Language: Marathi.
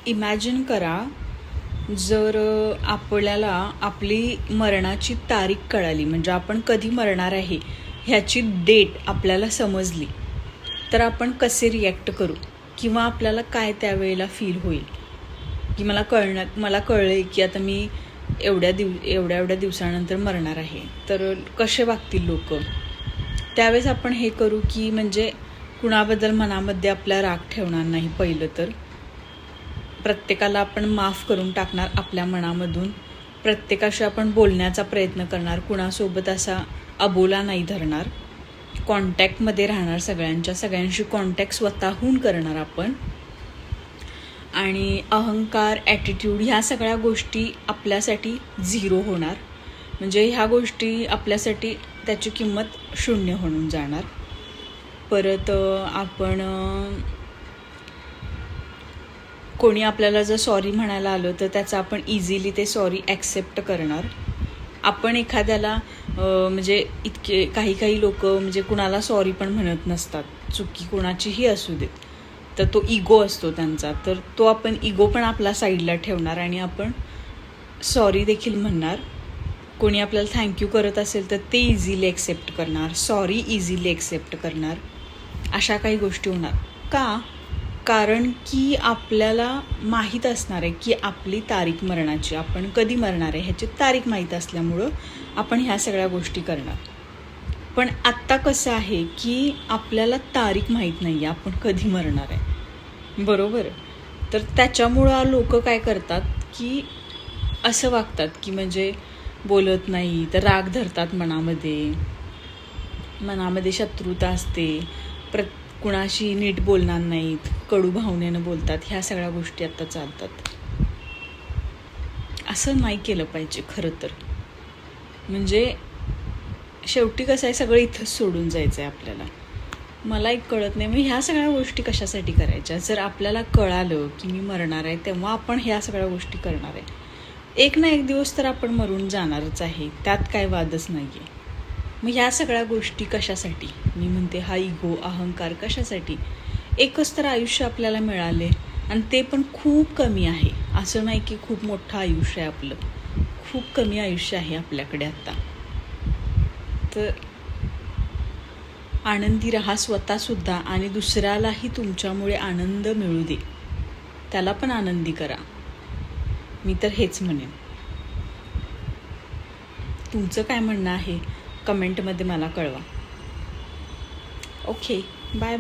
इमॅजिन करा, जर आपल्याला आपली मरणाची तारीख कळाली, म्हणजे आपण कधी मरणार आहे ह्याची डेट आपल्याला समजली, तर आपण कसे रिॲक्ट करू किंवा आपल्याला काय त्यावेळेला फील होईल की मला कळलं आहे की आता मी एवढ्या दिवसानंतर मरणार आहे, तर कसे वागतील लोक. त्यावेळेस आपण हे करू की म्हणजे कुणाबद्दल मनामध्ये आपला राग ठेवणार नाही. पहिलं तर प्रत्येकाला आपण माफ करून टाकणार आपल्या मनामधून. प्रत्येकाशी आपण बोलण्याचा प्रयत्न करणार, कुणासोबत असा अबोला नाही धरणार. कॉन्टॅक्टमध्ये राहणार, सगळ्यांशी कॉन्टॅक्ट स्वतःहून करणार आपण. आणि अहंकार, ॲटिट्यूड ह्या सगळ्या गोष्टी आपल्यासाठी 0 होणार. म्हणजे ह्या गोष्टी आपल्यासाठी त्याची किंमत 0 होऊन जाणार. परत आपण कोणी आपल्याला जर सॉरी म्हणायला आलं तर त्याचं आपण इझिली ते सॉरी ॲक्सेप्ट करणार. आपण एखाद्याला म्हणजे इतके काही लोक म्हणजे कुणाला सॉरी पण म्हणत नसतात, चुकी कोणाचीही असू देत, तर तो इगो असतो त्यांचा. तर तो आपण इगो पण आपला साईडला ठेवणार आणि आपण सॉरी देखील म्हणणार. कोणी आपल्याला थँक्यू करत असेल तर ते इझिली ॲक्सेप्ट करणार, सॉरी इझिली ॲक्सेप्ट करणार. अशा काही गोष्टी होणार. का? कारण की आपल्याला माहीत असणार आहे की आपली तारीख मरणाची, आपण कधी मरणार आहे ह्याची तारीख माहीत असल्यामुळं आपण ह्या सगळ्या गोष्टी करणार. पण आत्ता कसं आहे की आपल्याला तारीख माहीत नाही आहे आपण कधी मरणार आहे, बरोबर. तर त्याच्यामुळं लोक काय करतात की असं वागतात की म्हणजे बोलत नाही, तर राग धरतात मनामध्ये शत्रुता असते, कुणाशी नीट बोलणार नाहीत, कडू भावनेनं बोलतात. ह्या सगळ्या गोष्टी आता चालतात. असं नाही केलं पाहिजे खरं तर. म्हणजे शेवटी कसं आहे, सगळं इथंच सोडून जायचं आहे आपल्याला. मला एक कळत नाही मग ह्या सगळ्या गोष्टी कशासाठी करायच्या. जर आपल्याला कळालं की मी मरणार आहे तेव्हा आपण ह्या सगळ्या गोष्टी करणार आहे. एक ना एक दिवस तर आपण मरून जाणारच आहे, त्यात काय वादच नाही आहे. मग ह्या सगळ्या गोष्टी कशासाठी, मी म्हणते हा इगो, अहंकार कशासाठी. एकच तर आयुष्य आपल्याला मिळाले आणि ते पण खूप कमी आहे. असं नाही की खूप मोठं आयुष्य आहे आपलं, खूप कमी आयुष्य आहे आपल्याकडे आत्ता. तर आनंदी राहा स्वतःसुद्धा आणि दुसऱ्यालाही तुमच्यामुळे आनंद मिळू दे, त्याला पण आनंदी करा. मी तर हेच म्हणेन. तुमचं काय म्हणणं आहे कमेंटमध्ये मला कळवा. Okay, bye.